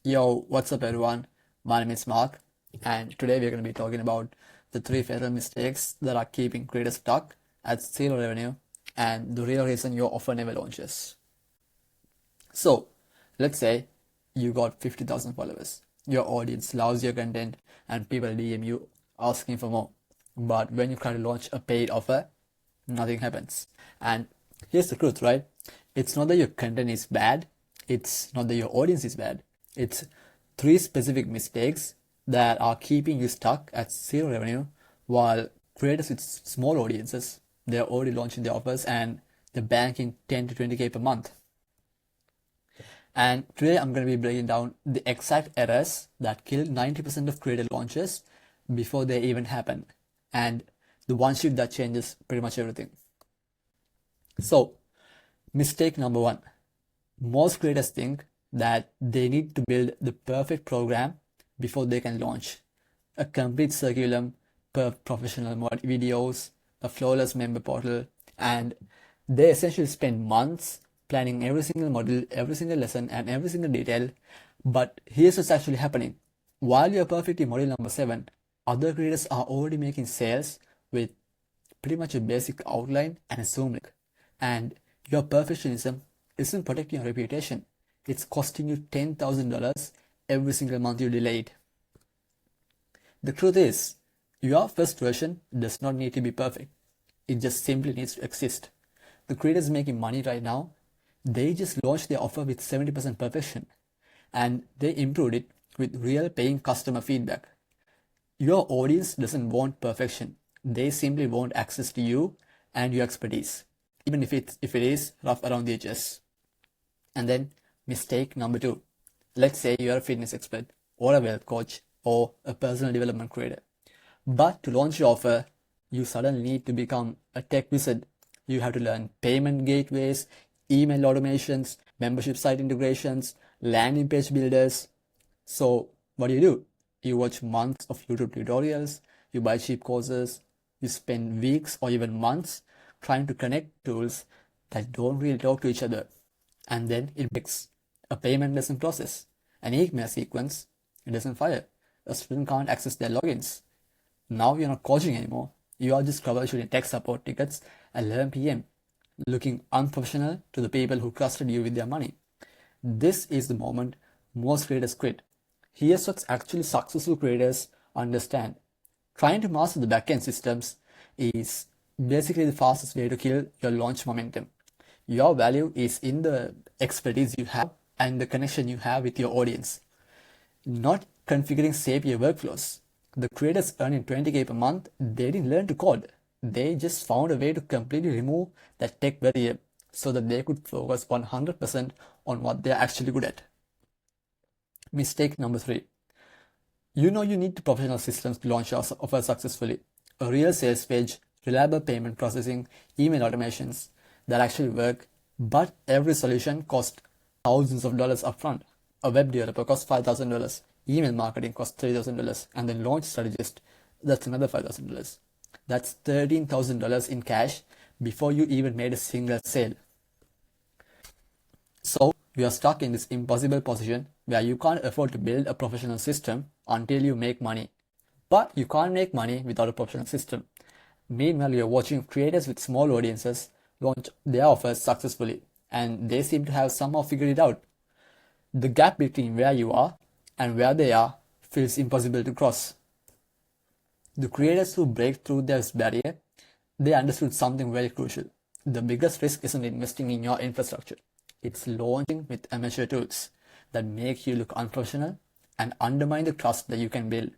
Yo, what's up everyone? My name is Mark, and today we're going to be talking about the three fatal mistakes that are keeping creators stuck at zero revenue and the real reason your offer never launches. So, let's say you got 50,000 followers. Your audience loves your content and people DM you asking for more. But when you try to launch a paid offer, nothing happens. And here's the truth, right? It's not that your content is bad, it's not that your audience is bad. It's three specific mistakes that are keeping you stuck at zero revenue while creators with small audiences, they're already launching their offers and they're banking 10 to 20K per month. And today I'm going to be breaking down the exact errors that kill 90% of creator launches before they even happen. And the one shift that changes pretty much everything. So, mistake number one. Most creators think that they need to build the perfect program before they can launch. A complete curriculum, professional videos, a flawless member portal, and they essentially spend months planning every single module, every single lesson, and every single detail. But here's what's actually happening. While you're perfectly module number 7, other creators are already making sales with pretty much a basic outline and a Zoom link. And your perfectionism isn't protecting your reputation. It's costing you $10,000 every single month you delay it. The truth is, your first version does not need to be perfect. It just simply needs to exist. The creators making money right now, they just launched their offer with 70% perfection and they improved it with real paying customer feedback. Your audience doesn't want perfection. They simply want access to you and your expertise, even if it is rough around the edges. And then mistake number 2. Let's say you're a fitness expert or a wealth coach or a personal development creator. But to launch your offer, you suddenly need to become a tech wizard. You have to learn payment gateways, email automations, membership site integrations, landing page builders. So what do? You watch months of YouTube tutorials, you buy cheap courses, you spend weeks or even months trying to connect tools that don't really talk to each other. And then it breaks. A payment doesn't process. An email sequence, it doesn't fire. A student can't access their logins. Now you're not coaching anymore. You are just troubleshooting tech support tickets at 11 p.m., looking unprofessional to the people who trusted you with their money. This is the moment most creators quit. Here's what actually successful creators understand. Trying to master the backend systems is basically the fastest way to kill your launch momentum. Your value is in the expertise you have and the connection you have with your audience, not configuring Zapier workflows. The creators earning 20K per month, they didn't learn to code. They just found a way to completely remove that tech barrier so that they could focus 100% on what they're actually good at. Mistake number 3. You know you need professional systems to launch your offer successfully. A real sales page, reliable payment processing, email automations that actually work, but every solution costs thousands of dollars upfront. A web developer costs $5,000, email marketing costs $3,000, and the launch strategist, that's another $5,000. That's $13,000 in cash before you even made a single sale. So you are stuck in this impossible position where you can't afford to build a professional system until you make money. But you can't make money without a professional system. Meanwhile, you're watching creators with small audiences launch their offers successfully, and they seem to have somehow figured it out. The gap between where you are and where they are feels impossible to cross. The creators who break through this barrier, they understood something very crucial. The biggest risk isn't investing in your infrastructure. It's launching with amateur tools that make you look unprofessional and undermine the trust that you can build.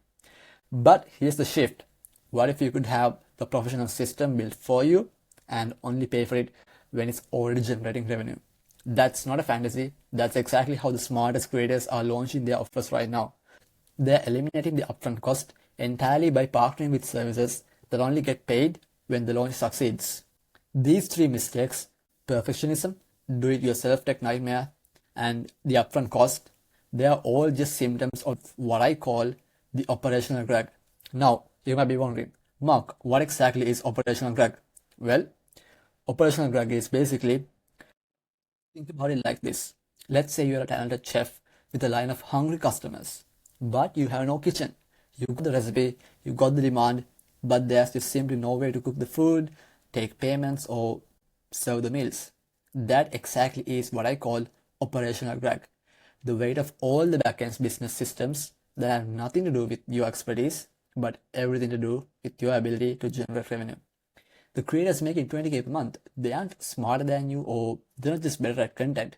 But here's the shift. What if you could have the professional system built for you and only pay for it when it's already generating revenue? That's not a fantasy. That's exactly how the smartest creators are launching their offers right now. They're eliminating the upfront cost entirely by partnering with services that only get paid when the launch succeeds. These 3 mistakes, perfectionism, do-it-yourself tech nightmare, and the upfront cost, they are all just symptoms of what I call the operational drag. Now, you might be wondering, Mark, what exactly is operational drag? Well, operational drag is basically, think about it like this. Let's say you're a talented chef with a line of hungry customers, but you have no kitchen. You got the recipe, you got the demand, but there's just simply no way to cook the food, take payments, or serve the meals. That exactly is what I call operational drag. The weight of all the backend business systems that have nothing to do with your expertise, but everything to do with your ability to generate revenue. The creators making 20K per month, they aren't smarter than you or they're not just better at content.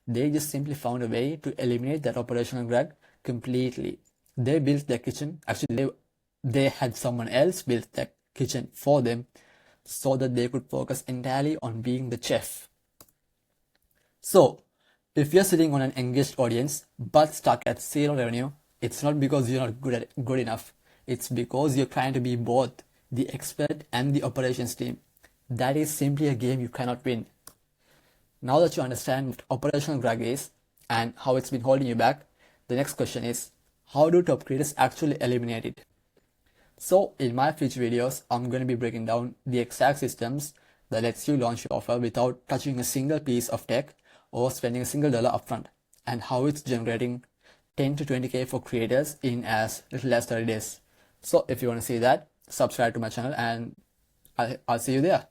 They just simply found a way to eliminate that operational drag completely. They built their kitchen. Actually, they had someone else build their kitchen for them so that they could focus entirely on being the chef. So, if you're sitting on an engaged audience but stuck at zero revenue, it's not because you're not good enough. It's because you're trying to be both the expert and the operations team. That is simply a game you cannot win. Now that you understand what operational drag is and how it's been holding you back, the next question is, how do top creators actually eliminate it? So in my future videos, I'm going to be breaking down the exact systems that lets you launch your offer without touching a single piece of tech or spending a single dollar upfront, and how it's generating 10 to 20K for creators in as little as 30 days. So if you want to see that, subscribe to my channel and I'll see you there.